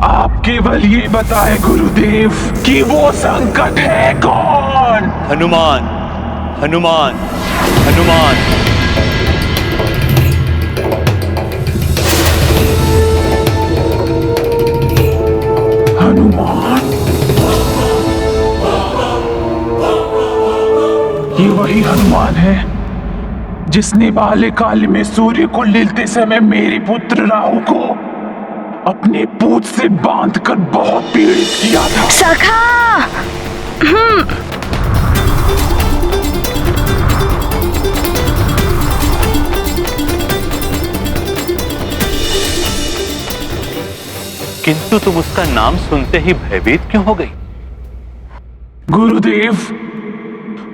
आप केवल ये बताएं गुरुदेव कि वो संकट है कौन? हनुमान, हनुमान, हनुमान। हनुमान? ये वही हनुमान है जिसने बाल्यकाल में सूर्य को लेते समय मेरे पुत्र राहु को अपने पूंछ से बांधकर बहुत पीड़ित किया था। सखा! किंतु तुम उसका नाम सुनते ही भयभीत क्यों हो गई? गुरुदेव,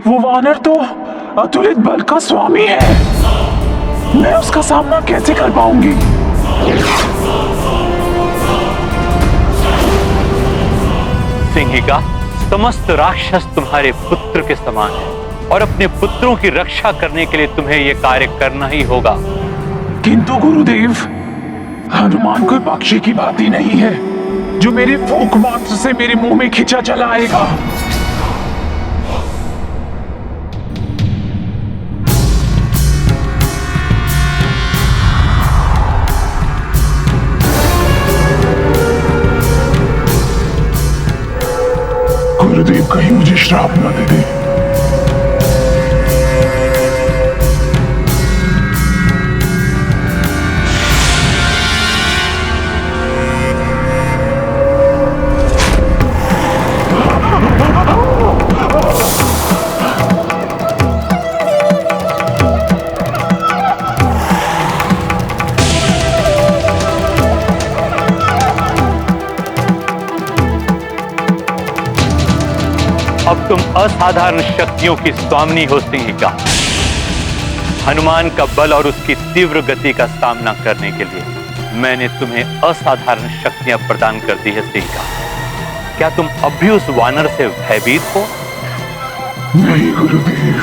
वो वानर तो अतुलित बल का स्वामी है। मैं उसका सामना कैसे कर पाऊंगी? सिंहिका, समस्त राक्षस तुम्हारे पुत्र के समान है और अपने पुत्रों की रक्षा करने के लिए तुम्हें यह कार्य करना ही होगा। किंतु गुरुदेव, हनुमान कोई पक्षी की भांति नहीं है जो मेरे फूंक मात्र से मेरे मुंह में खिंचा चला आएगा। गुरुदेव कहीं मुझे श्राप न दे दे। अब तुम असाधारण शक्तियों की स्वामिनी हो सिंहिका। हनुमान का बल और उसकी तीव्र गति का सामना करने के लिए मैंने तुम्हें असाधारण शक्तियां प्रदान कर दी है सिंहिका। क्या तुम अब भी उस वानर से भयभीत हो? नहीं गुरुदेव,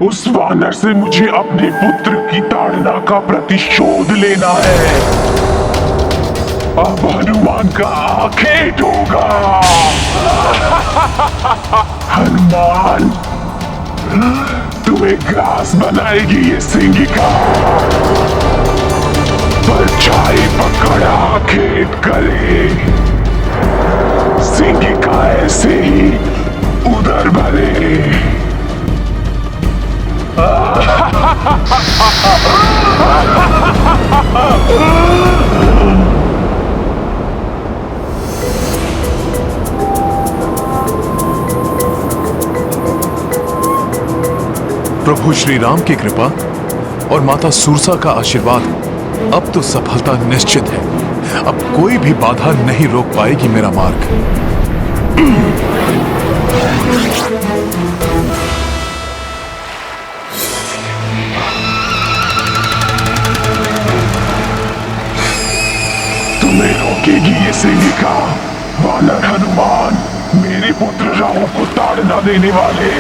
उस वानर से मुझे अपने पुत्र की ताड़ना का प्रतिशोध लेना है। अब हनुमान का आखेट होगा। हनुमान, तुम्हें ग्रास बनाएगी ये सिंहिका। परछाई पकड़ आखेट करे। सिंहिका ऐसे ही उधर भले। प्रभु श्री राम की कृपा और माता सूरसा का आशीर्वाद, अब तो सफलता निश्चित है। अब कोई भी बाधा नहीं रोक पाएगी मेरा मार्ग। तुम्हें रोकेगी ये सिंहिका। वानर हनुमान, मेरे पुत्र राहु को ताड़ना देने वाले,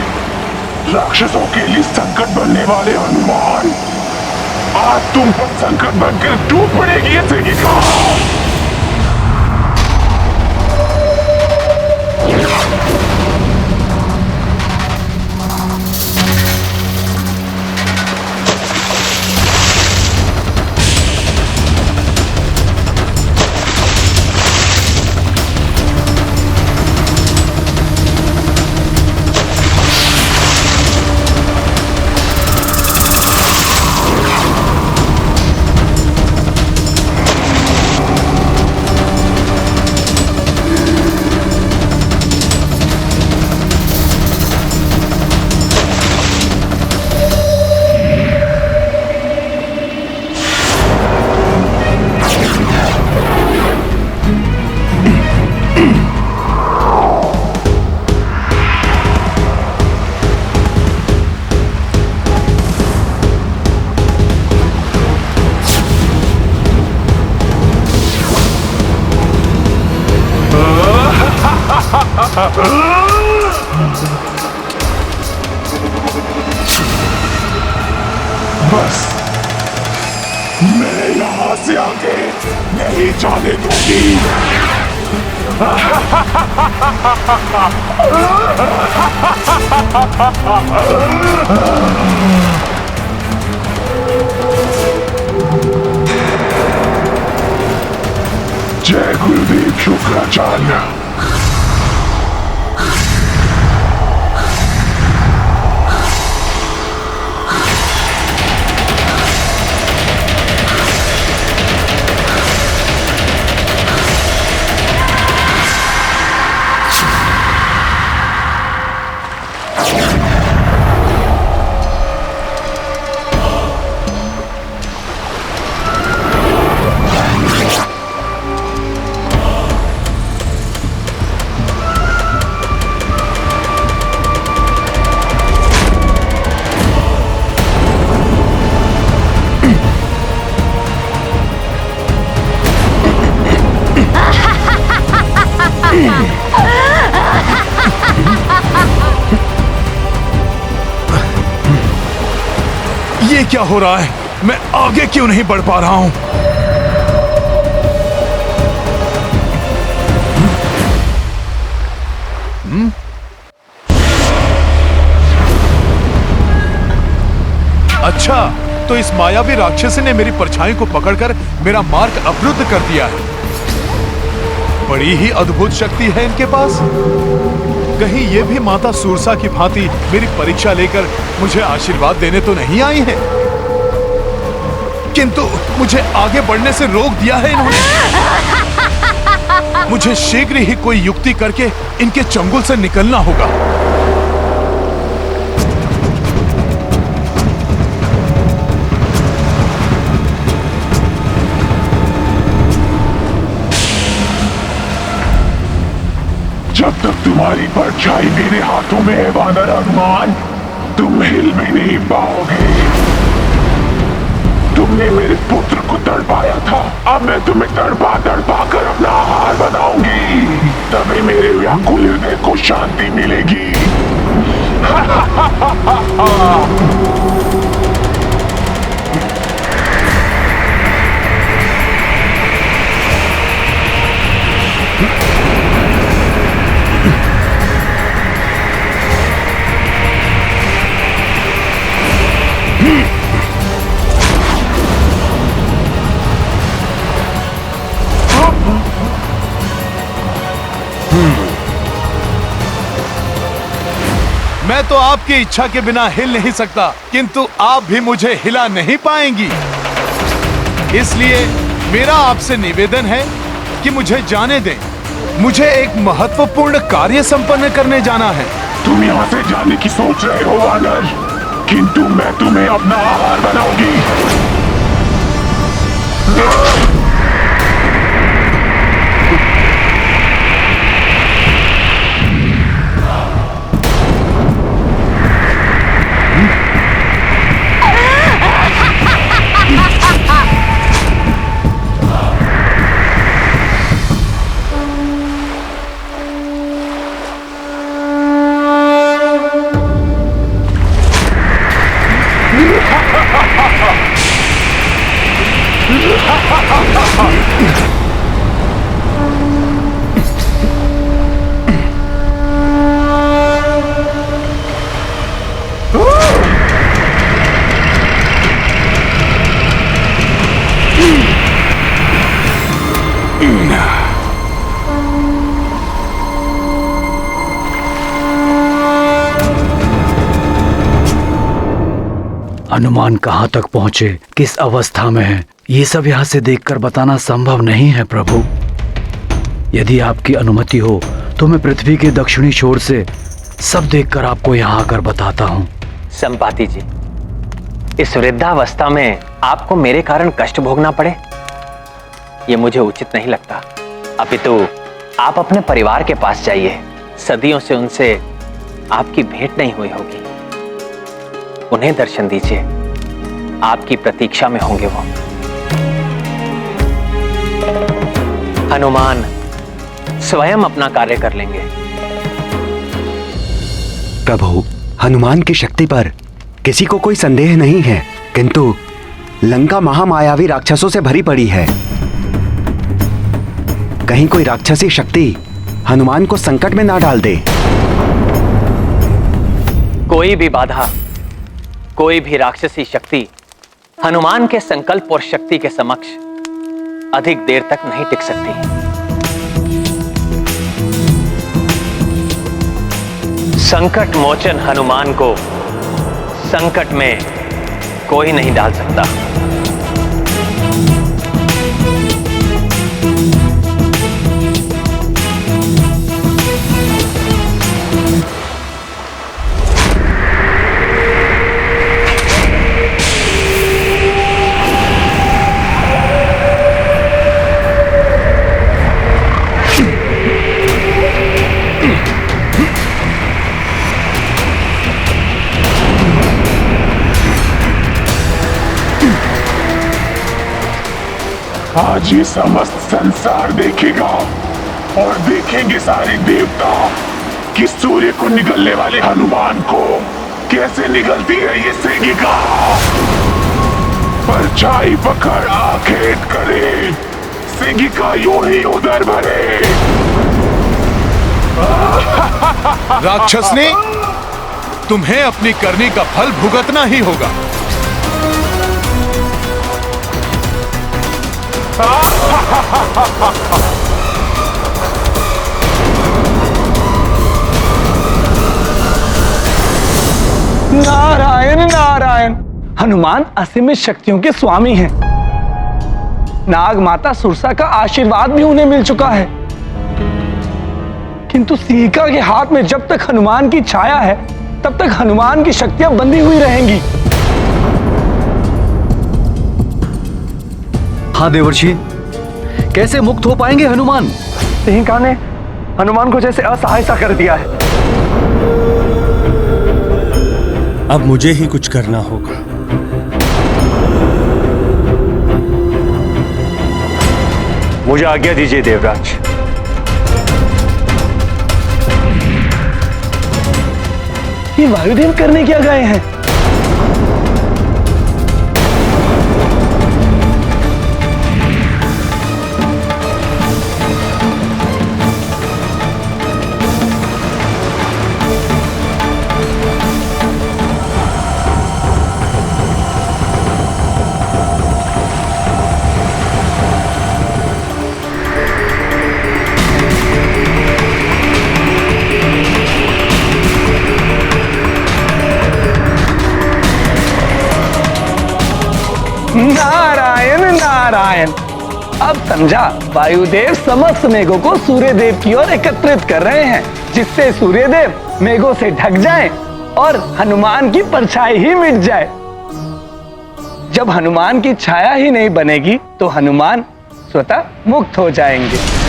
राक्षसों के लिए संकट बनने वाले हनुमान, आज तुम पर संकट बनकर टूट पड़ेगी ये सिंहिका। बस मैं यहां से आगे नहीं जाने दूंगी। जय गुरुदेव शुक्राचार्य। ये क्या हो रहा है? मैं आगे क्यों नहीं बढ़ पा रहा हूं? अच्छा, तो इस मायावी राक्षसी ने मेरी परछाई को पकड़कर मेरा मार्ग अवरुद्ध कर दिया है। बड़ी ही अद्भुत शक्ति है इनके पास। कहीं ये भी माता सूरसा की भांति मेरी परीक्षा लेकर मुझे आशीर्वाद देने तो नहीं आई है, किंतु मुझे आगे बढ़ने से रोक दिया है इन्होंने। मुझे शीघ्र ही कोई युक्ति करके इनके चंगुल से निकलना होगा। जब तक तुम्हारी परछाई मेरे हाथों में है वानर हनुमान, तुम हिल भी नहीं पाओगे। तुमने मेरे पुत्र को तड़पाया था, अब मैं तुम्हें तड़पा तड़पा कर अपना आहार बनाऊंगी। तभी मेरे व्याकुल हृदय को शांति मिलेगी। मैं तो आपकी इच्छा के बिना हिल नहीं सकता, किंतु आप भी मुझे हिला नहीं पाएंगी। इसलिए मेरा आपसे निवेदन है कि मुझे जाने दें। मुझे एक महत्वपूर्ण कार्य संपन्न करने जाना है। तुम यहाँ से जाने की सोच रहे हो वानर, किंतु मैं तुम्हें अपना आहार बनाऊंगी। हनुमान कहाँ तक पहुँचे, किस अवस्था में है, ये सब यहाँ से देखकर बताना संभव नहीं है प्रभु। यदि आपकी अनुमति हो तो मैं पृथ्वी के दक्षिणी छोर से सब देखकर आपको यहाँ आकर बताता हूँ। संपाति जी, इस वृद्धावस्था में आपको मेरे कारण कष्ट भोगना पड़े, ये मुझे उचित नहीं लगता। अपितु आप अपने परिवार के पास जाइए। सदियों से उनसे आपकी भेंट नहीं हुई होगी, उन्हें दर्शन दीजिए। आपकी प्रतीक्षा में होंगे वो। हनुमान स्वयं अपना कार्य कर लेंगे। प्रभु, हनुमान की शक्ति पर किसी को कोई संदेह नहीं है, किंतु लंका महामायावी राक्षसों से भरी पड़ी है। कहीं कोई राक्षसी शक्ति हनुमान को संकट में ना डाल दे। कोई भी बाधा, कोई भी राक्षसी शक्ति हनुमान के संकल्प और शक्ति के समक्ष अधिक देर तक नहीं टिक सकती। संकट मोचन हनुमान को संकट में कोई नहीं डाल सकता। आज ये समस्त संसार देखेगा और देखेंगे सारे देवता कि सूर्य को निगलने वाले हनुमान को कैसे निगलती है ये सेगिका। परछाई पकड़ आखेट करे, सेगिका यूं ही उधर भरे। राक्षसनी, तुम्हें अपनी करनी का फल भुगतना ही होगा। नारायण नारायण। हनुमान असीमित शक्तियों के स्वामी हैं। नाग माता सुरसा का आशीर्वाद भी उन्हें मिल चुका है, किंतु सीका के हाथ में जब तक हनुमान की छाया है तब तक हनुमान की शक्तियां बंधी हुई रहेंगी। हाँ देवर्षि, कैसे मुक्त हो पाएंगे हनुमान? सिंहिका ने हनुमान को जैसे असहाय सा कर दिया है। अब मुझे ही कुछ करना होगा। मुझे आज्ञा दीजिए देवराज। ये वायुदेव करने क्या गए हैं? नारायण नारायण। अब समझा, वायुदेव समस्त मेघों को सूर्यदेव की ओर एकत्रित कर रहे हैं, जिससे सूर्यदेव मेघों से ढक जाएं और हनुमान की परछाई ही मिट जाए। जब हनुमान की छाया ही नहीं बनेगी तो हनुमान स्वतः मुक्त हो जाएंगे।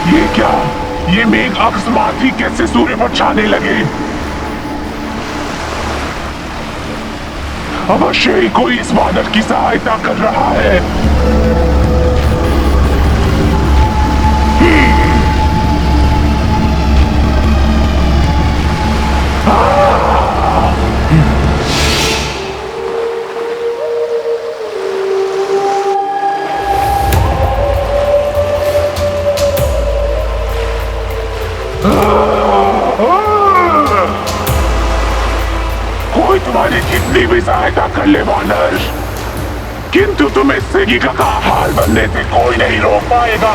ये क्या? ये मेघ अकस्मात ही कैसे सूर्य पर छाने लगे? अवश्य ही कोई इस बादल की सहायता कर रहा है। कोई तुम्हारी कितनी भी सहायता कर ले वानर, किंतु तुम्हें सेगिका का हाल बनने से कोई नहीं रोक पाएगा।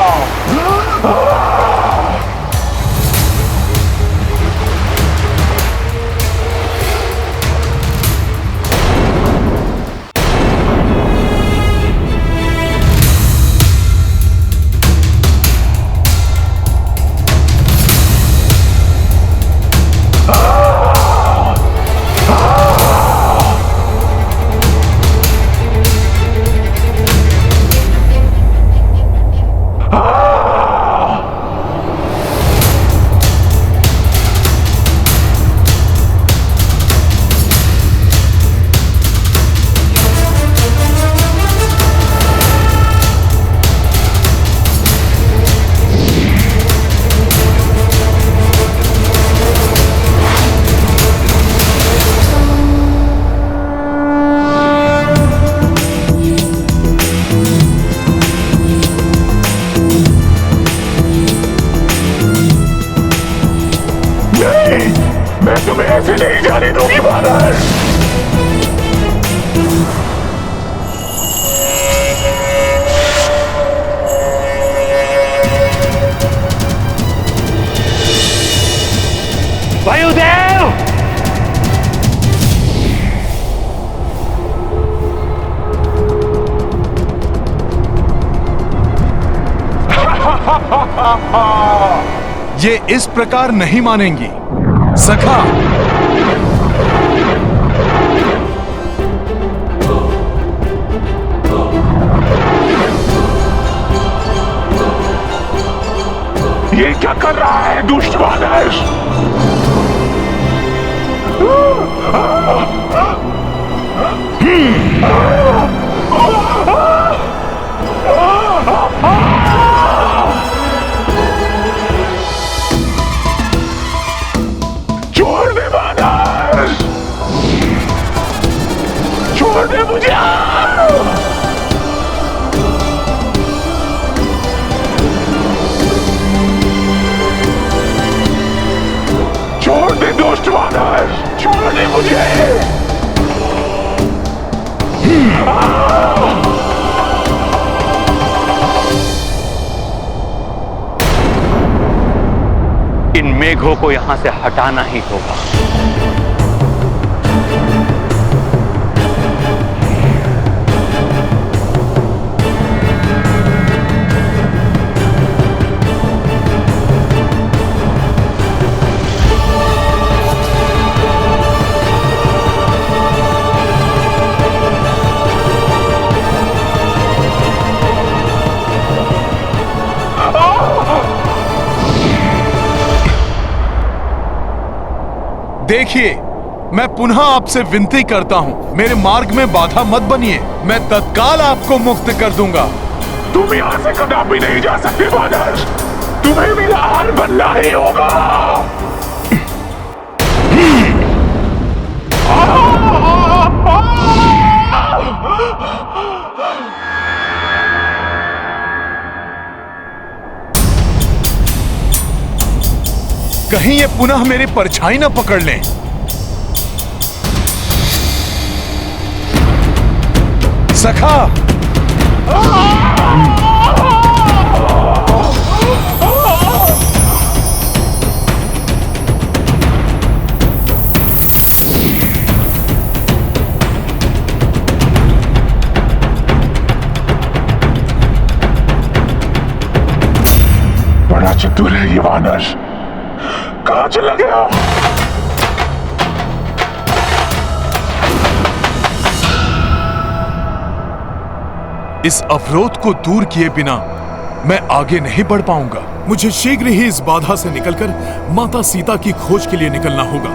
जाने दूंगी बानर। वायुदेव! ये इस प्रकार नहीं मानेंगी सखा। ये क्या कर रहा है दुष्ट बानर? छोड़ दे बानर, छोड़ दे मुझे। छोड़ दे दुष्ट बानर, छोड़ दे मुझे। इन मेघों को यहां से हटाना ही होगा। देखिए, मैं पुनः आपसे विनती करता हूँ, मेरे मार्ग में बाधा मत बनिए। मैं तत्काल आपको मुक्त कर दूंगा। तुम यहाँ से कदापि नहीं जा सकते बानर, तुम्हें मेरा हार बनना ही होगा। कहीं ये पुनः मेरी परछाई न पकड़ लें। सखा, बड़ा चतुर है ये वानर, कहाँ चला गया? इस अवरोध को दूर किए बिना मैं आगे नहीं बढ़ पाऊंगा। मुझे शीघ्र ही इस बाधा से निकलकर माता सीता की खोज के लिए निकलना होगा।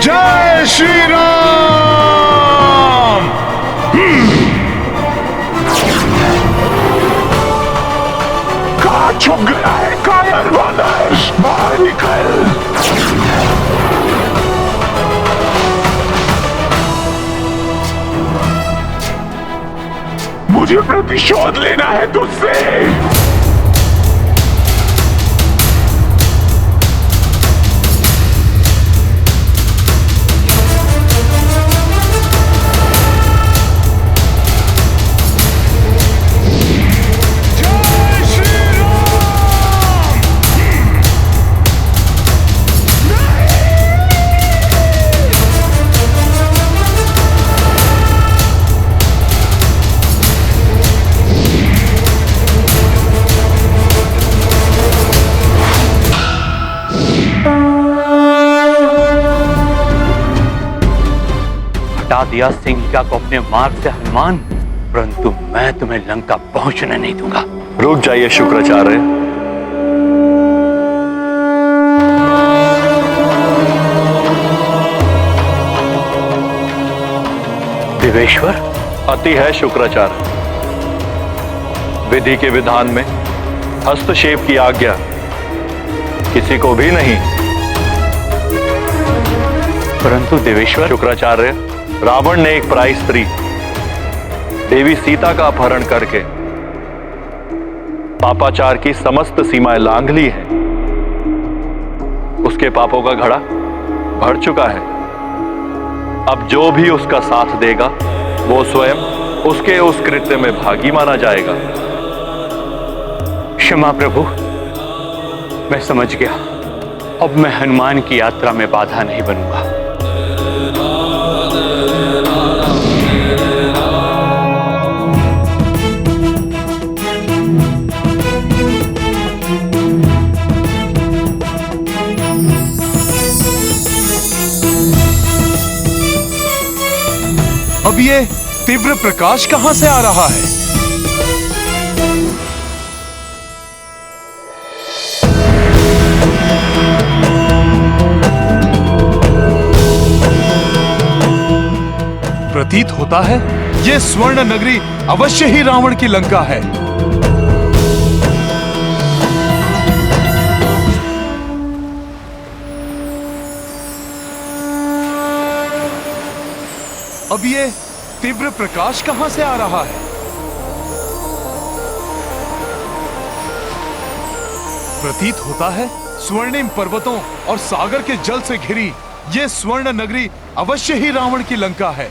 जय श्री राम। कहाँ छुप गया है कायर वानर? बाहर निकल। मुझे प्रतिशोध लेना है तुझसे। हटा दिया सिंहिका को अपने मार्ग से हनुमान, परंतु मैं तुम्हें लंका पहुंचने नहीं दूंगा। रुक जाइए शुक्राचार्य। देवेश्वर, अति है शुक्राचार्य। विधि के विधान में हस्तक्षेप की आज्ञा किसी को भी नहीं। परंतु देवेश्वर, शुक्राचार्य, रावण ने एक पराई स्त्री देवी सीता का अपहरण करके पापाचार की समस्त सीमाएं लांघ ली हैं। उसके पापों का घड़ा भर चुका है। अब जो भी उसका साथ देगा वो स्वयं उसके उस कृत्य में भागी माना जाएगा। क्षमा प्रभु, मैं समझ गया। अब मैं हनुमान की यात्रा में बाधा नहीं बनूंगा। अब ये तीव्र प्रकाश कहां से आ रहा है? प्रतीत होता है ये स्वर्ण नगरी अवश्य ही रावण की लंका है। अब ये तीव्र प्रकाश कहां से आ रहा है? प्रतीत होता है स्वर्णिम पर्वतों और सागर के जल से घिरी ये स्वर्ण नगरी अवश्य ही रावण की लंका है।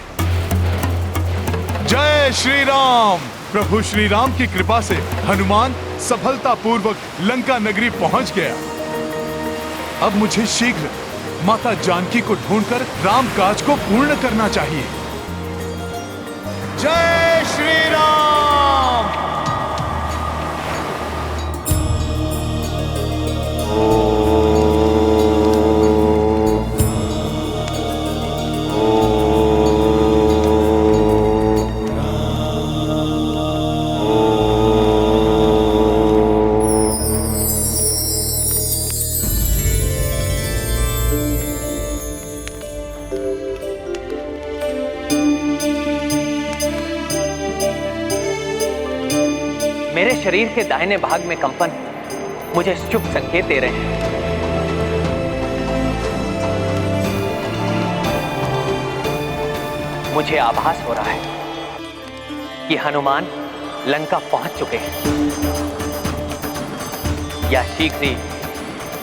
जय श्री राम। प्रभु श्री राम की कृपा से हनुमान सफलतापूर्वक लंका नगरी पहुंच गया। अब मुझे शीघ्र माता जानकी को ढूंढकर राम काज को पूर्ण करना चाहिए। जय श्री राम। मेरे शरीर के दाहिने भाग में कंपन मुझे शुभ संकेत दे रहे हैं। मुझे आभास हो रहा है कि हनुमान लंका पहुंच चुके हैं या शीघ्र ही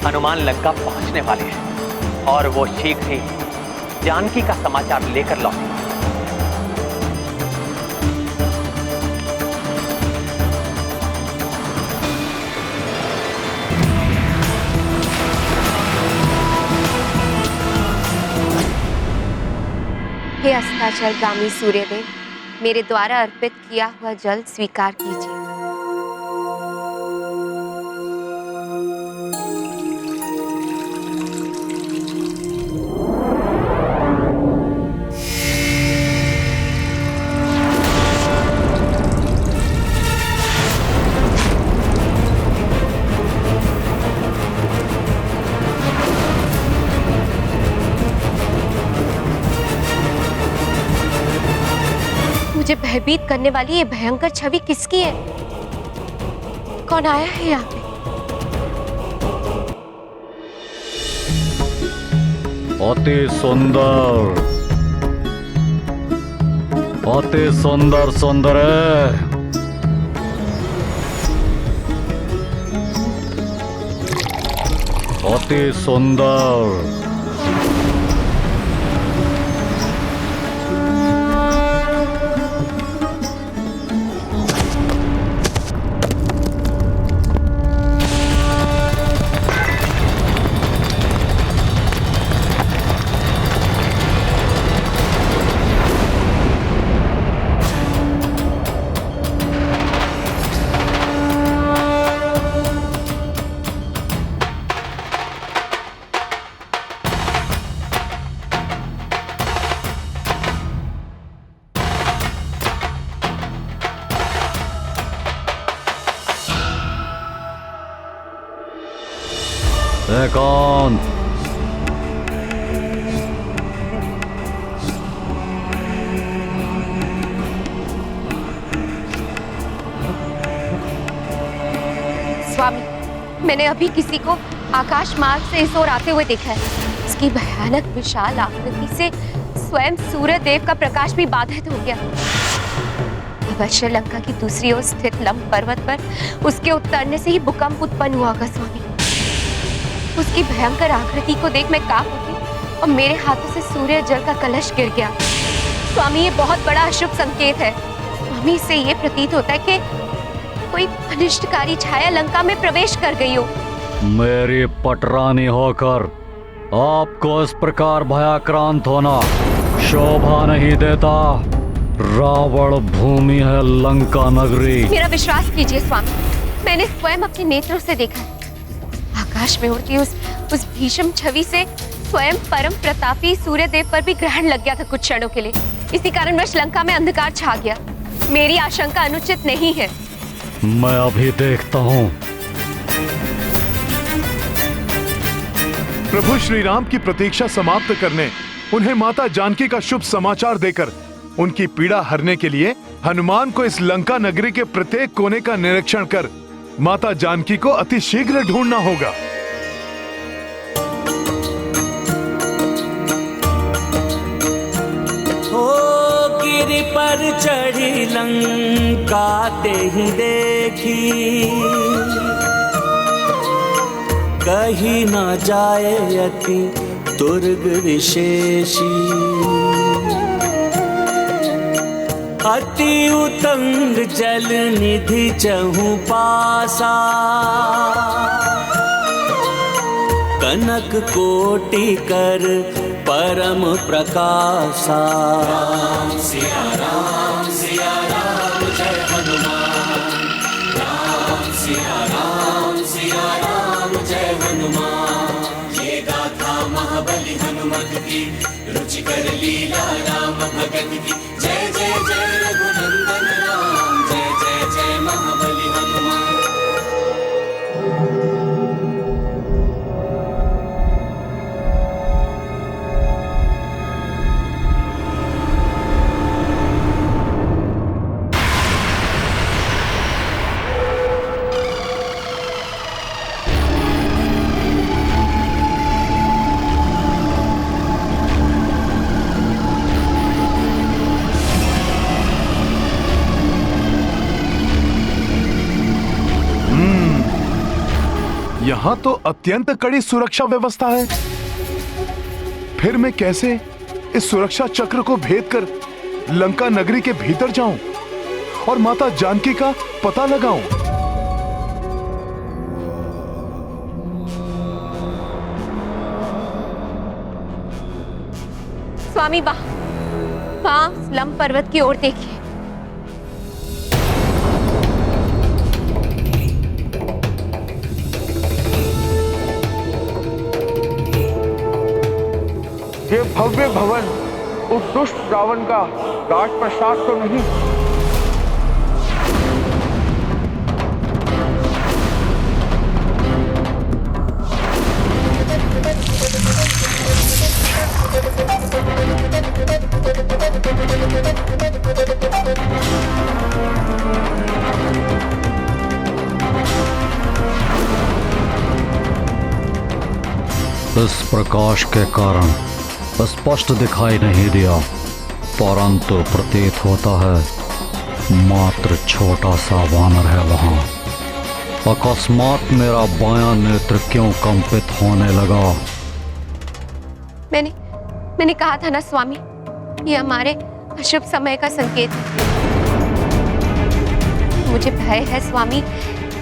हनुमान लंका पहुंचने वाले हैं और वो शीघ्र ही जानकी का समाचार लेकर लौटे। हे अस्ताचलगामी सूर्यदेव, मेरे द्वारा अर्पित किया हुआ जल स्वीकार कीजिए। मुझे भयभीत करने वाली ये भयंकर छवि किसकी है? कौन आया है यहाँ पे? अति सुंदर, अति सुंदर सुंदर है। अति सुंदर। कौन? स्वामी, मैंने अभी किसी को आकाश मार्ग से इस ओर आते हुए देखा है। इसकी भयानक विशाल आकृति से स्वयं सूर्य देव का प्रकाश भी बाधित हो गया। अवश्य लंका की दूसरी ओर स्थित लंब पर्वत पर उसके उतरने से ही भूकंप उत्पन्न हुआ होगा स्वामी। उसकी भयंकर आकृति को देख मैं कांप उठी और मेरे हाथों से सूर्य जल का कलश गिर गया। स्वामी, ये बहुत बड़ा अशुभ संकेत है। स्वामी, इससे ये प्रतीत होता है कि कोई अनिष्टकारी छाया लंका में प्रवेश कर गई हो। मेरी पटरानी होकर आपको इस प्रकार भयाक्रांत होना शोभा नहीं देता। रावण भूमि है लंका नगरी। मेरा विश्वास कीजिए स्वामी, मैंने स्वयं अपने नेत्रों से देखा। आकाश में उड़ती उस भीषम छवि से स्वयं परम प्रतापी सूर्यदेव पर भी ग्रहण लग गया था कुछ क्षणों के लिए। इसी कारणवश लंका में अंधकार छा गया। मेरी आशंका अनुचित नहीं है। मैं अभी देखता हूँ। प्रभु श्री राम की प्रतीक्षा समाप्त करने, उन्हें माता जानकी का शुभ समाचार देकर उनकी पीड़ा हरने के लिए हनुमान को इस लंका नगरी के प्रत्येक कोने का निरीक्षण कर माता जानकी को अति शीघ्र ढूंढना होगा। हो गिरि पर चढ़ी लंका ते ही देखी, कहीं न जाए अति दुर्ग विशेषी। अति उतंग जल निधि चहु पासा, कनक कोटि कर परम प्रकाशा। राम सिया राम जय हनुमान। राम सिया राम जय हनुमान। ये गाथा महाबली हनुमत की, रुचिकर लीला राम भगत की। जय जय जय रघुनंदन राम, जय जय जय महाबली हनुमान। यहाँ तो अत्यंत कड़ी सुरक्षा व्यवस्था है। फिर मैं कैसे इस सुरक्षा चक्र को भेद कर लंका नगरी के भीतर जाऊं और माता जानकी का पता लगाऊं? स्वामी, वहां लंब पर्वत की ओर देखिए। ये भव्य भवन उस दुष्ट रावण का राजप्रसाद तो नहीं? इस प्रकाश के कारण स्पष्ट दिखाई नहीं दिया, परंतु प्रतीत होता है मात्र छोटा सा वानर है वहां। अकस्मात मेरा बायां नेत्र क्यों कंपित होने लगा? मैंने कहा था ना स्वामी, ये हमारे अशुभ समय का संकेत है। मुझे भय है स्वामी,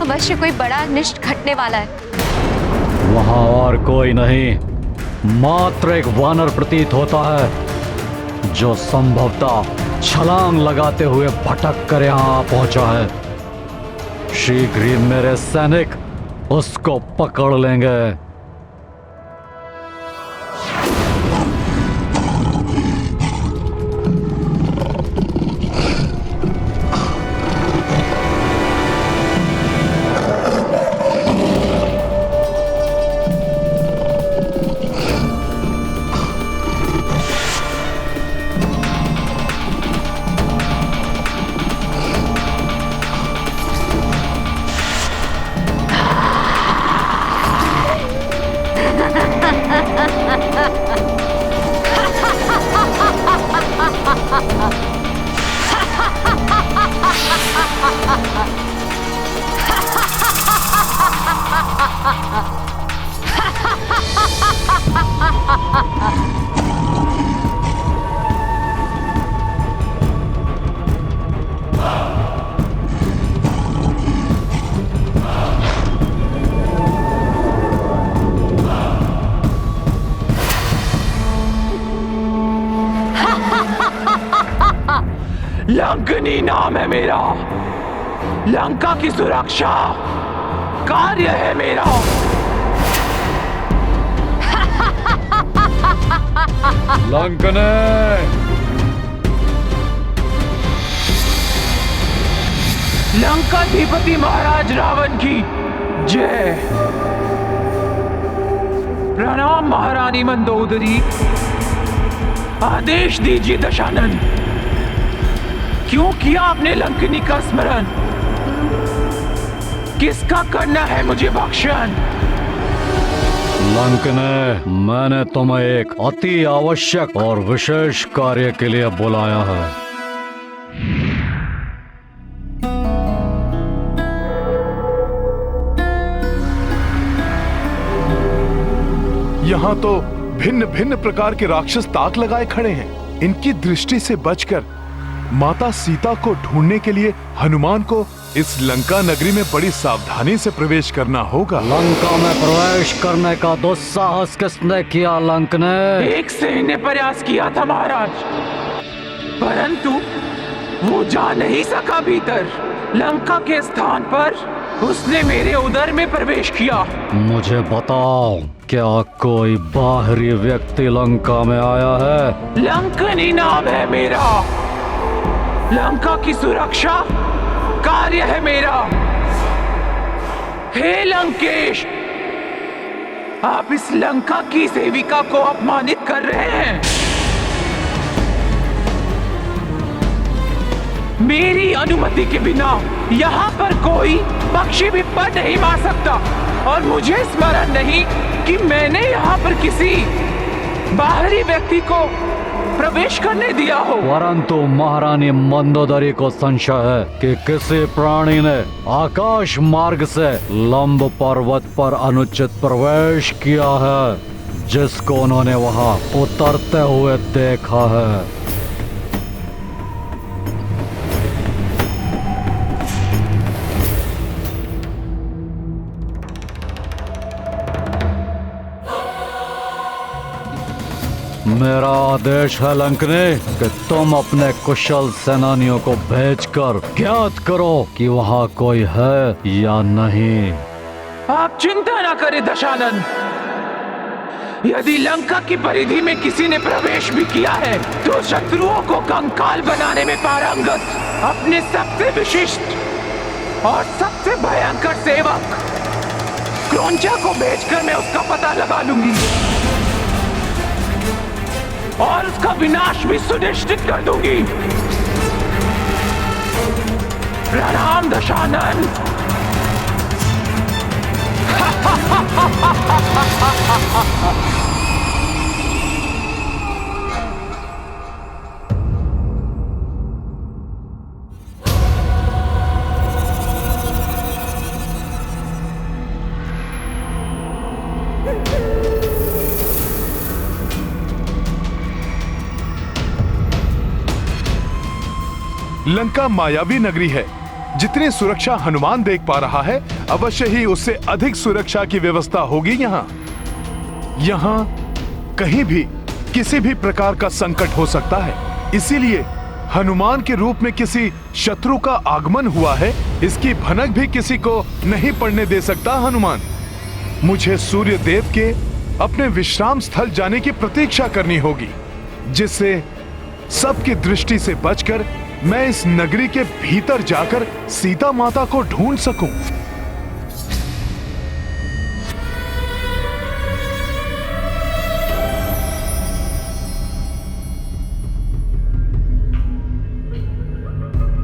अवश्य कोई बड़ा अनिष्ट घटने वाला है। वहां और कोई नहीं, मात्र एक वानर प्रतीत होता है जो संभवतः छलांग लगाते हुए भटक कर यहां पहुंचा है। शीघ्र ही मेरे सैनिक उसको पकड़ लेंगे। लंकनी नाम है मेरा, लंका की सुरक्षा कार्य है मेरा। लंकने लंकाधिपति महाराज रावण की जय। प्रणाम महारानी मंदोदरी, आदेश दीजिए दशानन। क्यों किया आपने लंकनी का स्मरण? किसका करना है मुझे भक्षण? लंकने, मैंने तुम्हें एक अति आवश्यक और विशेष कार्य के लिए बुलाया है। यहाँ तो भिन्न भिन्न प्रकार के राक्षस ताक लगाए खड़े हैं। इनकी दृष्टि से बचकर माता सीता को ढूंढने के लिए हनुमान को इस लंका नगरी में बड़ी सावधानी से प्रवेश करना होगा। लंका में प्रवेश करने का दुस्साहस किसने किया लंकने? एक सैन्य ने प्रयास किया था महाराज, परंतु वो जा नहीं सका भीतर। लंका के स्थान पर उसने मेरे उदर में प्रवेश किया। मुझे बताओ, क्या कोई बाहरी व्यक्ति लंका में आया है? लंकनी नाम है मेरा, लंका की सुरक्षा कार्य है मेरा। हे लंकेश, आप इस लंका की सेविका को अपमानित कर रहे हैं। मेरी अनुमति के बिना यहाँ पर कोई पक्षी भी पर नहीं मार सकता, और मुझे स्मरण नहीं कि मैंने यहाँ पर किसी बाहरी व्यक्ति को प्रवेश करने दिया हो। परंतु महारानी मंदोदरी को संशय है कि किसी प्राणी ने आकाश मार्ग से लंब पर्वत पर अनुचित प्रवेश किया है, जिसको उन्होंने वहां उतरते हुए देखा है। मेरा आदेश है लंकने कि तुम अपने कुशल सेनानियों को भेजकर ज्ञात करो कि वहाँ कोई है या नहीं। आप चिंता न करें दशानन, यदि लंका की परिधि में किसी ने प्रवेश भी किया है तो शत्रुओं को कंकाल बनाने में पारंगत अपने सबसे विशिष्ट और सबसे भयंकर सेवक क्रौंचा को भेजकर मैं उसका पता लगा लूंगी और उसका विनाश भी सुनिश्चित कर दूंगी। प्रणाम दशानन। लंका मायावी नगरी है। जितनी सुरक्षा हनुमान देख पा रहा है, अवश्य ही उससे अधिक सुरक्षा की व्यवस्था होगी यहाँ। यहाँ कहीं भी किसी भी प्रकार का संकट हो सकता है, इसीलिए हनुमान के रूप में किसी शत्रु का आगमन हुआ है, इसकी भनक भी किसी को नहीं पड़ने दे सकता हनुमान। मुझे सूर्य देव के अपने विश्राम स्थल जाने की प्रतीक्षा करनी होगी, जिससे सबकी दृष्टि से बचकर मैं इस नगरी के भीतर जाकर सीता माता को ढूंढ सकूं।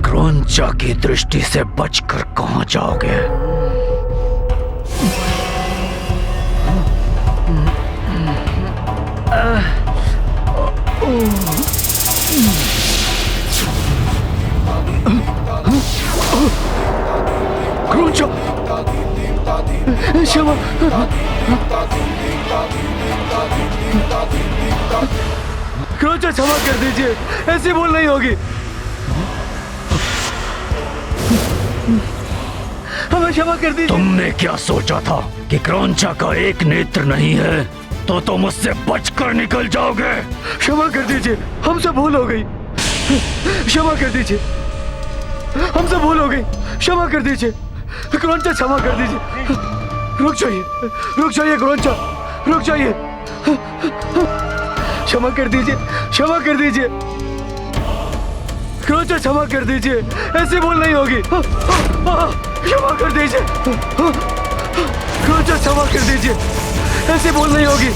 क्रौंचा की दृष्टि से बचकर कहां जाओगे? क्रौंचा क्षमा कर दीजिए, ऐसी भूल नहीं होगी। हमें क्षमा कर दीजिए। तुमने क्या सोचा था कि क्रौंचा का एक नेत्र नहीं है तो तुम उससे बचकर निकल जाओगे? क्षमा कर दीजिए, हमसे भूल हो गई। क्षमा कर दीजिए, हमसे भूल हो गई। क्षमा कर दीजिए क्रौंचा, क्षमा कर दीजिए। रुक जाइए क्रौंचा, रुक जाइए। क्षमा कर दीजिए, क्षमा कर दीजिए क्रौंचा, क्षमा कर दीजिए, ऐसी भूल नहीं होगी। क्षमा कर दीजिए क्रौंचा, क्षमा कर दीजिए, ऐसी भूल नहीं होगी।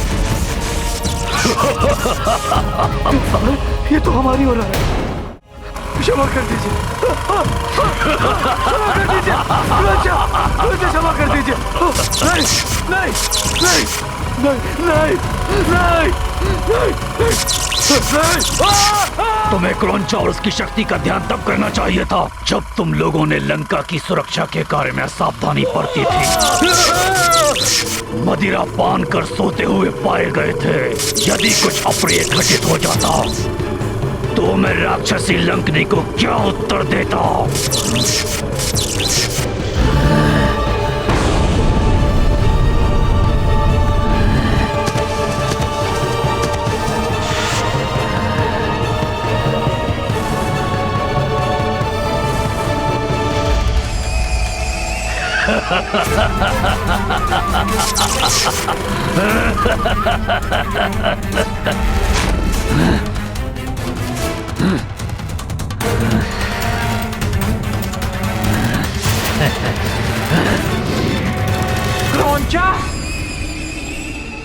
ये तो हमारी हो रहा है। क्षमा कर दीजिए, क्षमा कर दीजिए क्रौंचा, क्षमा कर दीजिए। नहीं नहीं नहीं नहीं नहीं नहीं नहीं। तुम्हें क्रौंचा और उसकी शक्ति का ध्यान तब करना चाहिए था जब तुम लोगों ने लंका की सुरक्षा के कार्य में सावधानी बरती थी। मदिरा पान कर सोते हुए पाए गए थे। यदि कुछ अप्रिय घटित हो जाता तो मैं राक्षसी लंकनी को क्या उत्तर देता? क्रौंचा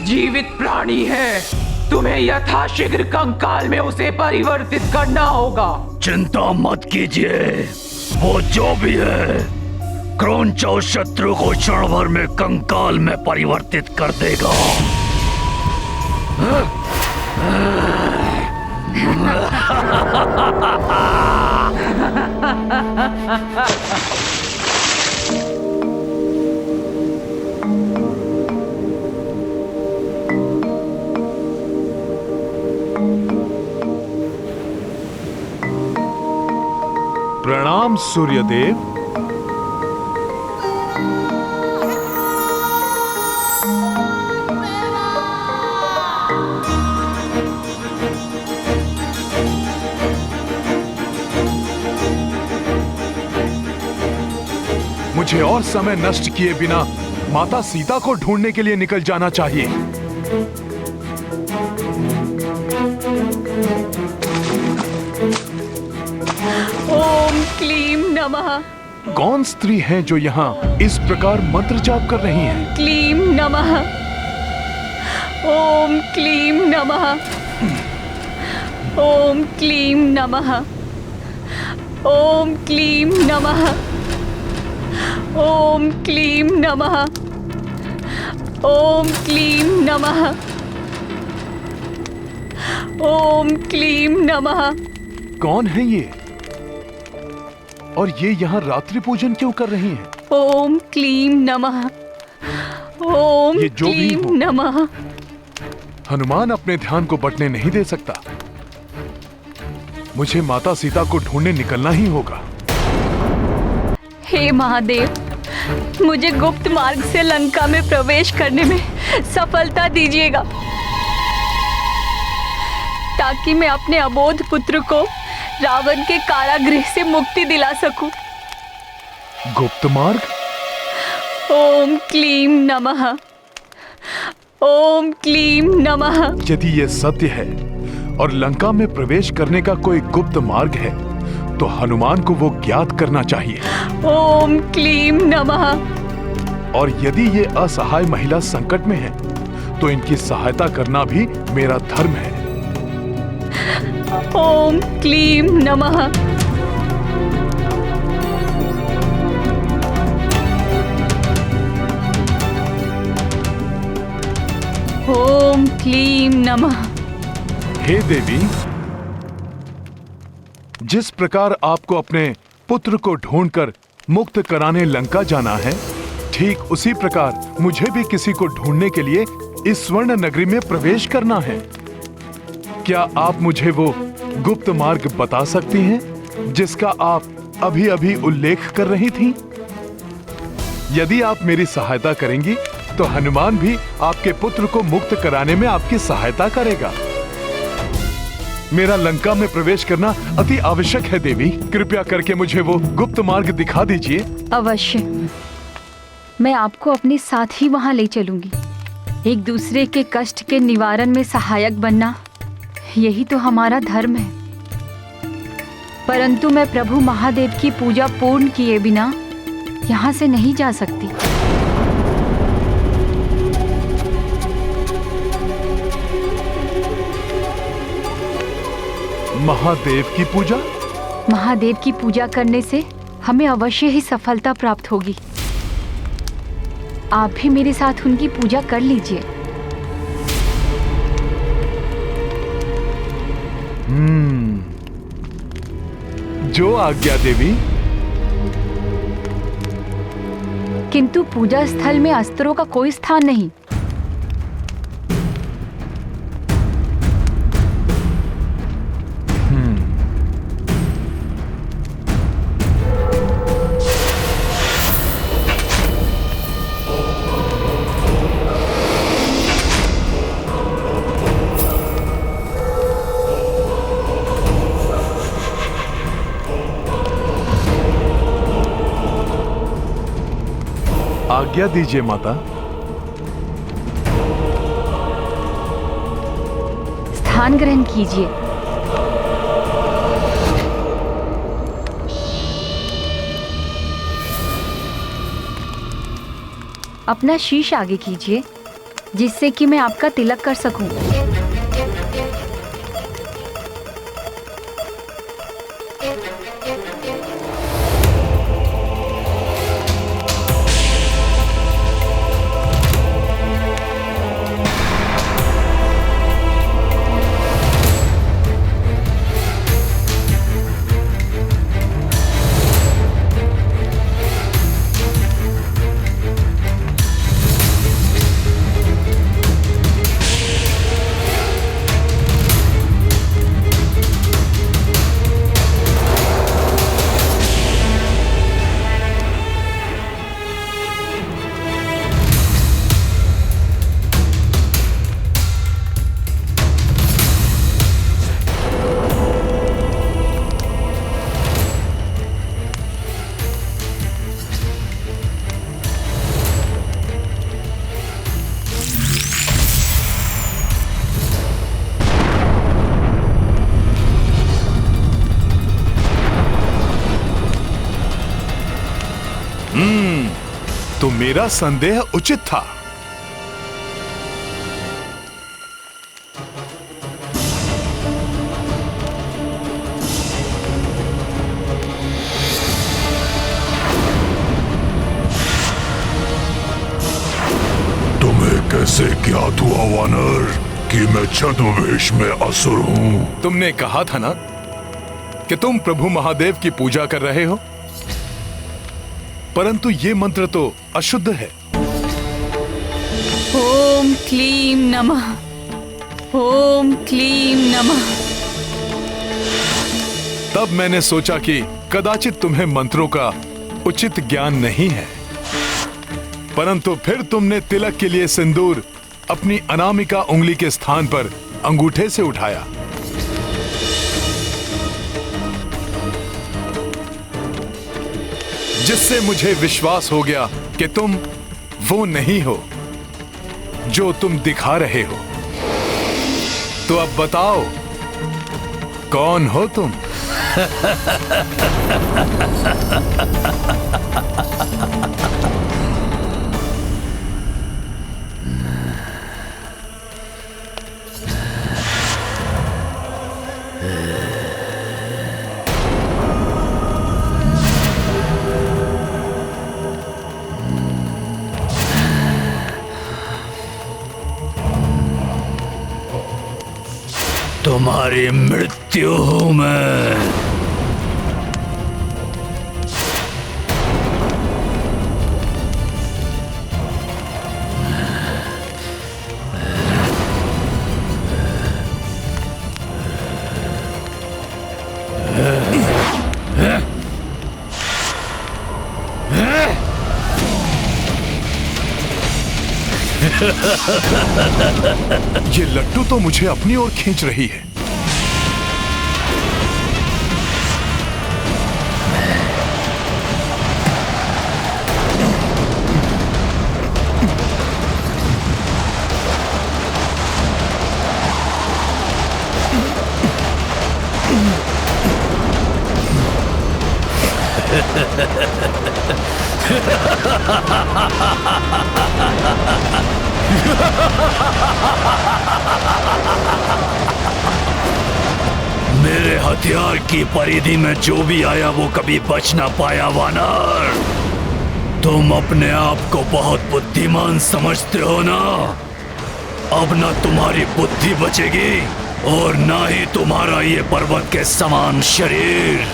जीवित प्राणी है, तुम्हें यथाशीघ्र कंकाल में उसे परिवर्तित करना होगा। चिंता मत कीजिए, वो जो भी है क्रौंचा उस शत्रु को क्षण भर में कंकाल में परिवर्तित कर देगा। प्रणाम सूर्यदेव। मुझे और समय नष्ट किए बिना माता सीता को ढूंढने के लिए निकल जाना चाहिए। ओम क्लीम नमः। कौन स्त्री हैं जो यहाँ इस प्रकार मंत्र जाप कर रही हैं? क्लीम नमः। ओम क्लीम नमः। ओम क्लीम नमः। ओम क्लीम नमः। ओम क्लीम नमः। ओम क्लीम नमः। ओम क्लीम नमः। कौन है ये और ये यहाँ रात्रि पूजन क्यों कर रही हैं? ओम क्लीम नमः। ओम ये जो भी क्लीम हो। नमः। हनुमान अपने ध्यान को बंटने नहीं दे सकता। मुझे माता सीता को ढूंढने निकलना ही होगा। हे महादेव, मुझे गुप्त मार्ग से लंका में प्रवेश करने में सफलता दीजिएगा ताकि मैं अपने अबोध पुत्र को रावण के कारागृह से मुक्ति दिला सकूं। गुप्त मार्ग? ओम क्लीम नमः। ओम क्लीम नमः। यदि ये सत्य है और लंका में प्रवेश करने का कोई गुप्त मार्ग है तो हनुमान को वो ज्ञात करना चाहिए। ओम क्लीम नमः। और यदि ये असहाय महिला संकट में है तो इनकी सहायता करना भी मेरा धर्म है। ओम क्लीम नमः। ओम क्लीम नमः। हे देवी, जिस प्रकार आपको अपने पुत्र को ढूंढकर मुक्त कराने लंका जाना है, ठीक उसी प्रकार मुझे भी किसी को ढूंढने के लिए इस स्वर्ण नगरी में प्रवेश करना है। क्या आप मुझे वो गुप्त मार्ग बता सकती हैं जिसका आप अभी अभी उल्लेख कर रही थीं? यदि आप मेरी सहायता करेंगी तो हनुमान भी आपके पुत्र को मुक्त कराने में आपकी सहायता करेगा। मेरा लंका में प्रवेश करना अति आवश्यक है देवी। कृपया करके मुझे वो गुप्त मार्ग दिखा दीजिए। अवश्य, मैं आपको अपने साथ ही वहां ले चलूंगी। एक दूसरे के कष्ट के निवारण में सहायक बनना, यही तो हमारा धर्म है। परंतु मैं प्रभु महादेव की पूजा पूर्ण किए बिना यहाँ से नहीं जा सकती। महादेव की पूजा? महादेव की पूजा करने से हमें अवश्य ही सफलता प्राप्त होगी। आप भी मेरे साथ उनकी पूजा कर लीजिए। जो आज्ञा देवी। किंतु पूजा स्थल में अस्त्रों का कोई स्थान नहीं। आज्ञा दीजिए माता। स्थान ग्रहण कीजिए। अपना शीश आगे कीजिए जिससे कि मैं आपका तिलक कर सकूं। तो मेरा संदेह उचित था। तुम्हें कैसे ज्ञात हुआ वानर कि मैं छद्मवेश में असुर हूँ? तुमने कहा था ना कि तुम प्रभु महादेव की पूजा कर रहे हो, परंतु ये मंत्र तो अशुद्ध है। ओम क्लीम नमः, ओम क्लीम नमः। तब मैंने सोचा कि कदाचित तुम्हें मंत्रों का उचित ज्ञान नहीं है, परंतु फिर तुमने तिलक के लिए सिंदूर अपनी अनामिका उंगली के स्थान पर अंगूठे से उठाया। जिससे मुझे विश्वास हो गया कि तुम वो नहीं हो जो तुम दिखा रहे हो। तो अब बताओ, कौन हो तुम? तुम्हारी मृत्यु हूं मैं। ये लट्टू तो मुझे अपनी ओर खींच रही है। मेरे हथियार की परिधि में जो भी आया वो कभी बच ना पाया वानर। तुम अपने आप को बहुत बुद्धिमान समझते हो ना? अब ना तुम्हारी बुद्धि बचेगी और ना ही तुम्हारा ये पर्वत के समान शरीर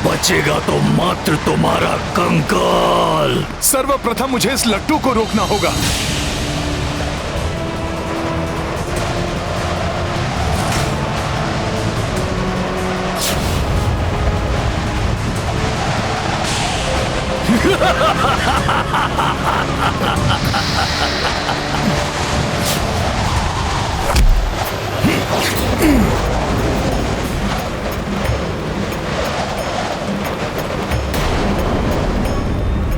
बचेगा, तो मात्र तुम्हारा कंकाल। सर्वप्रथम मुझे इस लट्टू को रोकना होगा।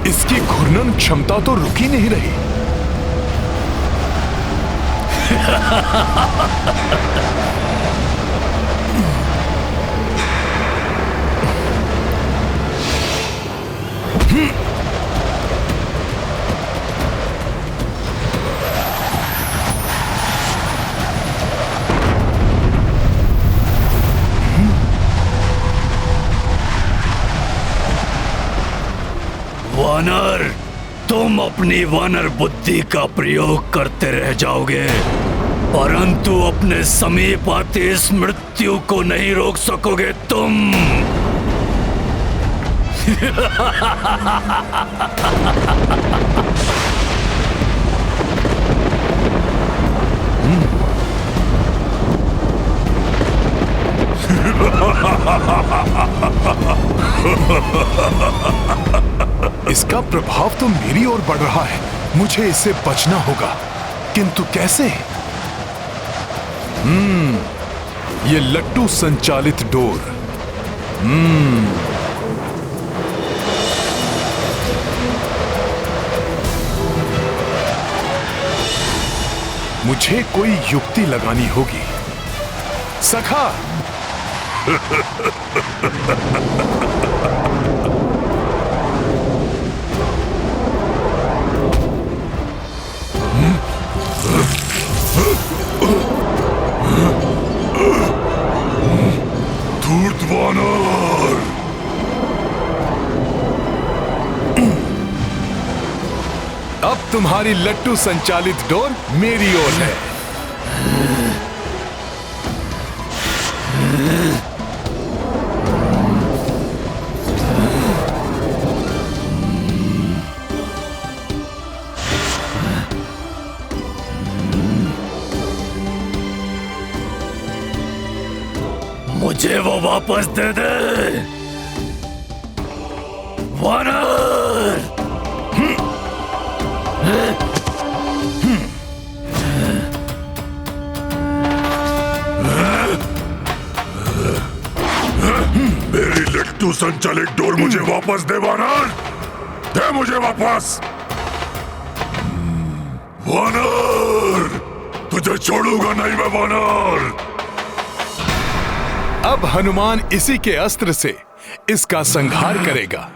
इसकी घूर्णन क्षमता तो रुक ही नहीं रही। वानर, तुम अपनी वानर बुद्धि का प्रयोग करते रह जाओगे, परंतु अपने समीप आते इस मृत्यु को नहीं रोक सकोगे तुम। इसका प्रभाव तो मेरी ओर बढ़ रहा है। मुझे इससे बचना होगा, किंतु कैसे? ये लट्टू संचालित डोर। मुझे कोई युक्ति लगानी होगी। सखा, धूर्त वानर, अब तुम्हारी लट्टू संचालित डोर मेरी ओर है। मुझे वो वापस दे दे, वानर। मेरी लट्टू संचालित डोर मुझे वापस दे वानर, दे मुझे वापस। वानर, तुझे छोड़ूंगा नहीं मैं वानर। अब हनुमान इसी के अस्त्र से इसका संहार करेगा।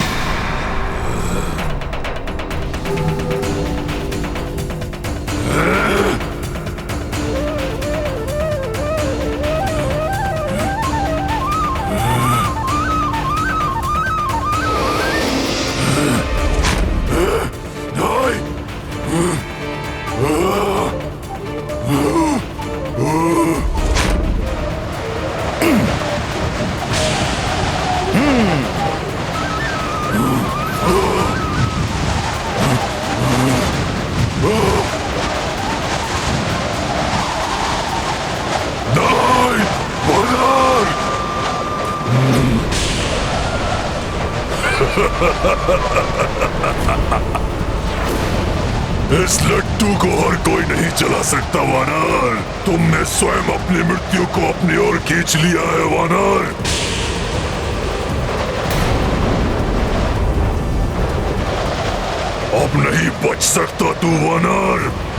इस लट्टू मृत्यु को हर कोई नहीं चला सकता वानर। तुमने स्वयं अपनी मृत्यु को अपनी ओर खींच लिया है वानर। अब नहीं बच सकता तू वानर।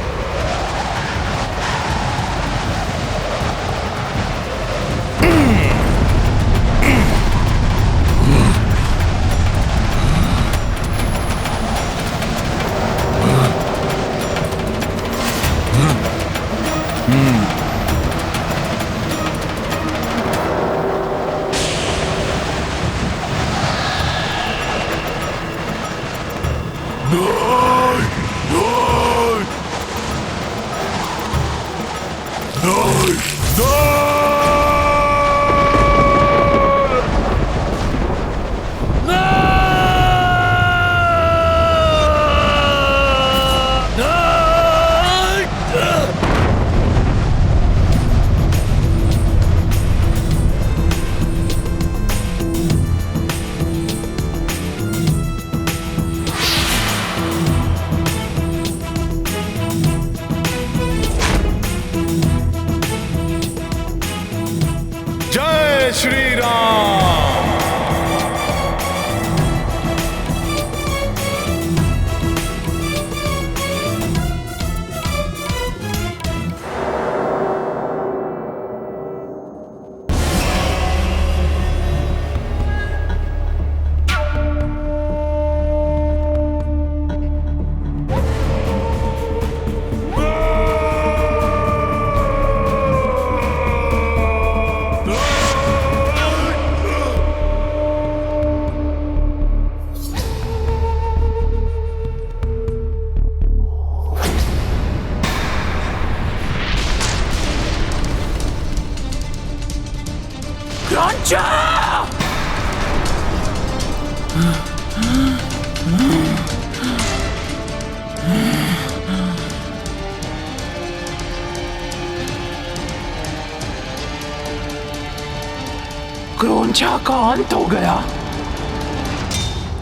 श्री राम। क्रोंचा का अंत हो गया।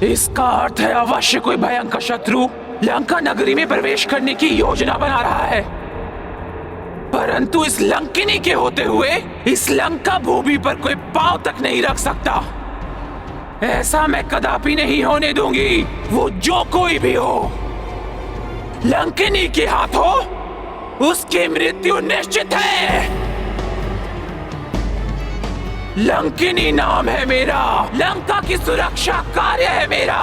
इसका अर्थ है अवश्य कोई भयंकर शत्रु लंका नगरी में प्रवेश करने की योजना बना रहा है। परंतु इस लंकिनी के होते हुए इस लंका भूमि पर कोई पांव तक नहीं रख सकता। ऐसा मैं कदापि नहीं होने दूंगी। वो जो कोई भी हो, लंकिनी के हाथों उसकी मृत्यु निश्चित है। लंकिनी नाम है मेरा, लंका की सुरक्षा कार्य है मेरा।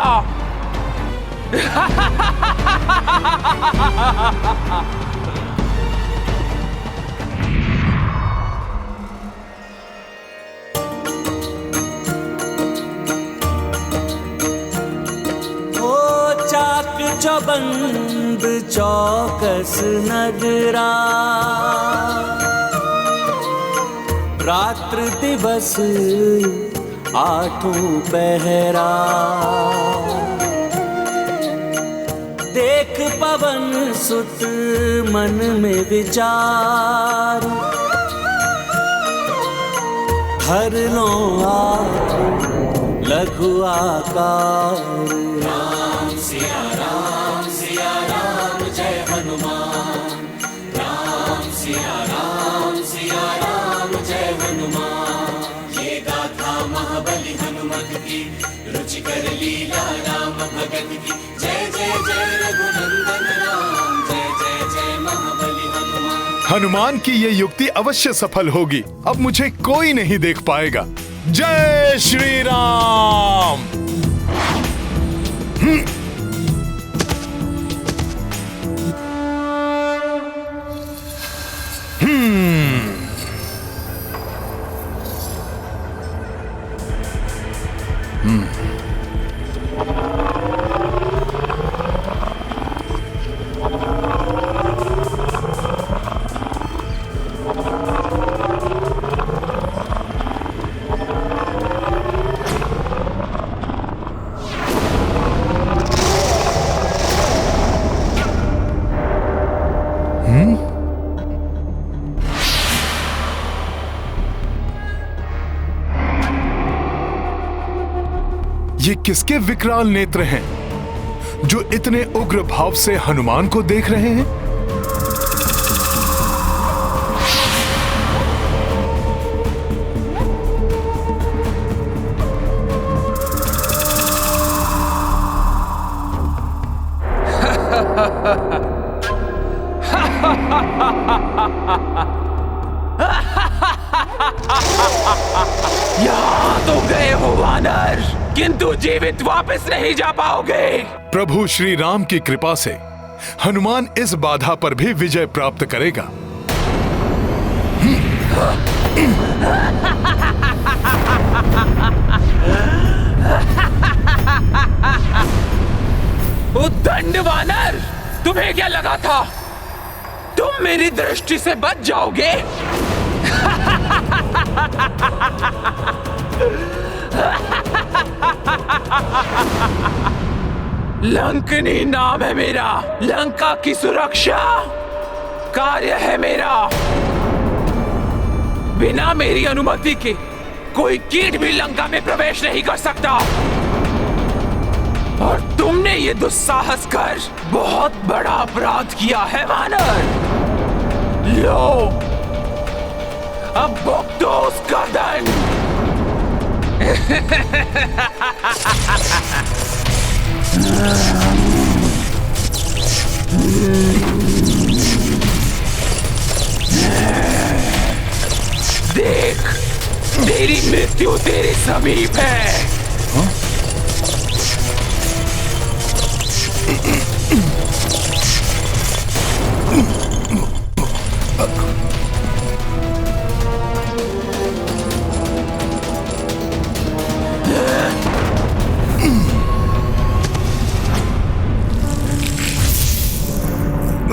चाक चौबंद चौकस नगरा, रात्र दिवस आठों पहरा। देख पवन सुत मन में विचार, हर लो लघु आकार। राम सिया राम जय हनुमान। राम सिया राम जय हनुमान। ये गाथा महाबली हनुमत की, रुचिकर लीला राम भगत की। जय जय जय रघुनंदन राम, जय जय जय महाबली हनुमान। हनुमान की ये युक्ति अवश्य सफल होगी। अब मुझे कोई नहीं देख पाएगा। जय श्री राम। ये किसके विकराल नेत्र हैं जो इतने उग्र भाव से हनुमान को देख रहे हैं? यहाँ तो गए हो वानर, किंतु जीवित वापस नहीं जा पाओगे। प्रभु श्री राम की कृपा से हनुमान इस बाधा पर भी विजय प्राप्त करेगा। उद्दंड वानर, तुम्हें क्या लगा था तुम मेरी दृष्टि से बच जाओगे? लंकनी नाम है मेरा, लंका की सुरक्षा कार्य है मेरा। बिना मेरी अनुमति के कोई कीट भी लंका में प्रवेश नहीं कर सकता। और तुमने ये दुस्साहस कर बहुत बड़ा अपराध किया है वानर। लो, अब भुगतो उसका दंड। देख, तेरी मृत्यु तेरे समीप है।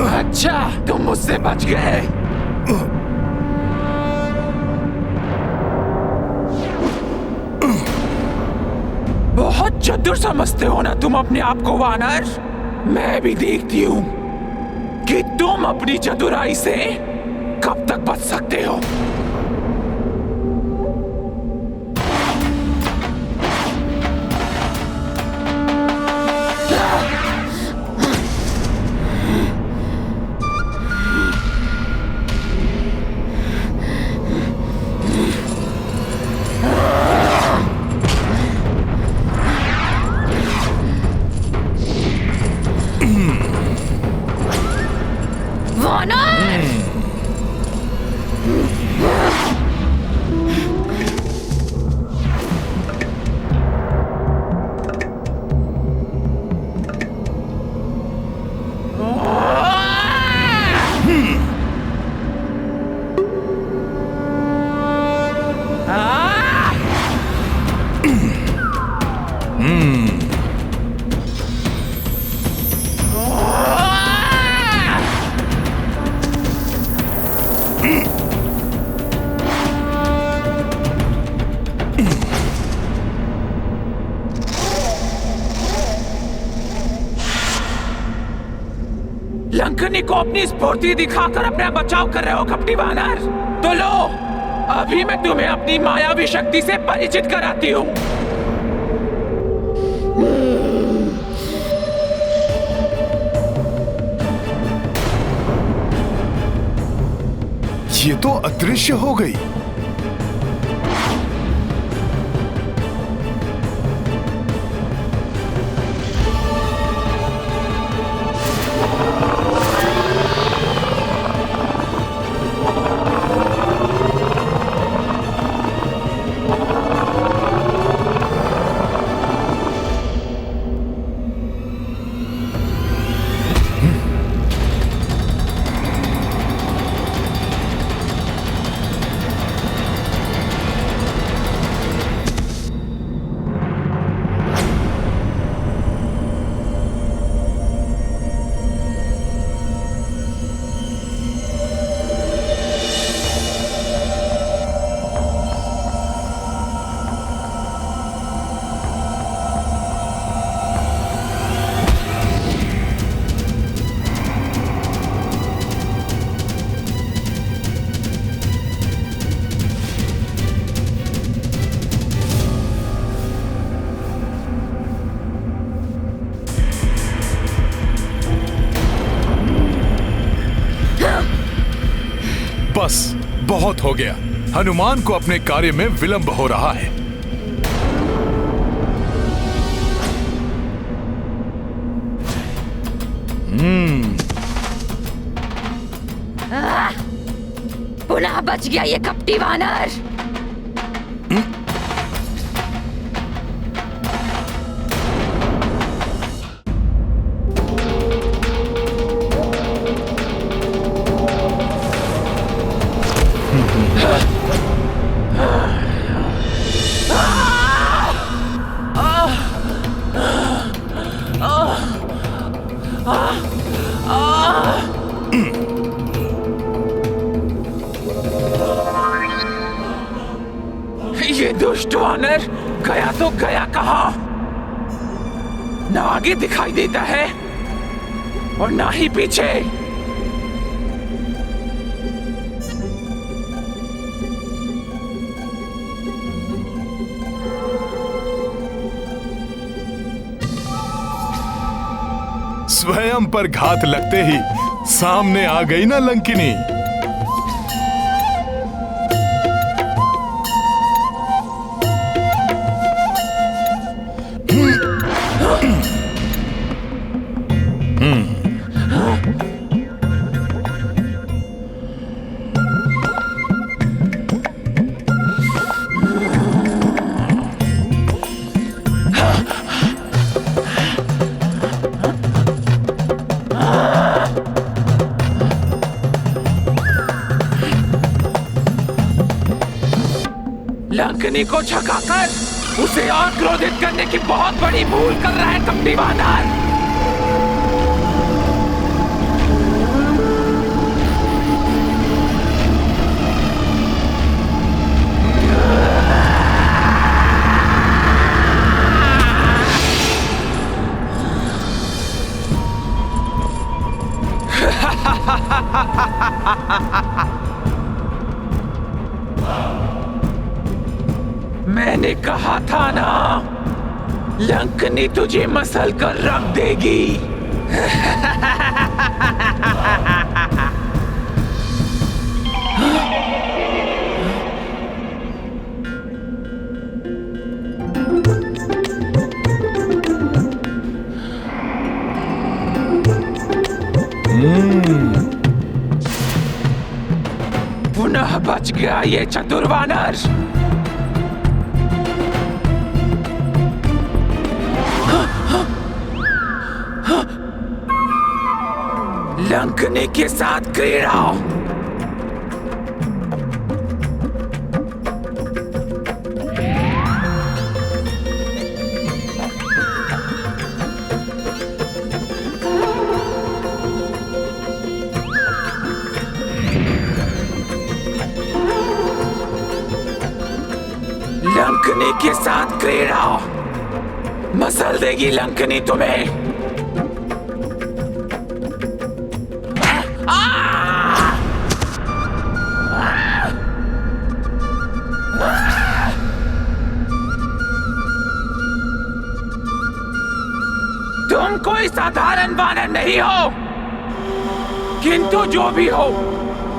अच्छा, तुम मुझसे बच गए। बहुत चतुर समझते हो ना तुम अपने आप को वानर। मैं भी देखती हूँ कि तुम अपनी चतुराई से कब तक बच सकते हो। लंकनी को अपनी स्फूर्ति दिखाकर अपना बचाव कर रहे हो कपटी वानर। तो लो, अभी मैं तुम्हें अपनी मायावी शक्ति से परिचित कराती हूँ। ये तो अदृश्य हो गई। बस बहुत हो गया। हनुमान को अपने कार्य में विलंब हो रहा है। पुनः बच गया ये कपटी वानर। ये दुष्ट वानर गया तो गया कहाँ? ना आगे दिखाई देता है और ना ही पीछे। स्वयं पर घात लगते ही सामने आ गई ना लंकिनी। लंकिनी को झकाकर उसे और क्रोधित करने की बहुत बड़ी भूल कर रहा है कपटी वानर। मैंने कहा था ना, लंकिनी तुझे मसल कर रख देगी। पुनः बच गया ये चतुर वानर। लंकिनी के साथ क्रीड़ा। लंकिनी के साथ क्रीड़ा। मसल देगी लंकिनी तुम्हें। तुम कोई साधारण वानर नहीं हो, किंतु जो भी हो,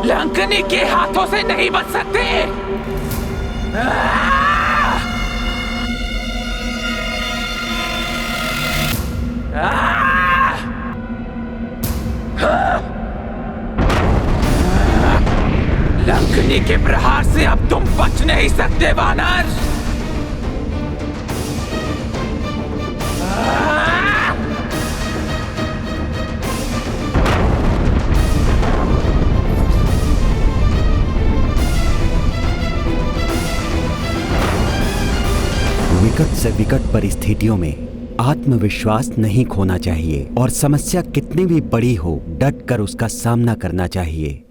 लंकिनी के हाथों से नहीं बच सकते। लंकिनी के प्रहार से अब तुम बच नहीं सकते वानर। विकट से विकट परिस्थितियों में आत्मविश्वास नहीं खोना चाहिए और समस्या कितनी भी बड़ी हो डट कर उसका सामना करना चाहिए।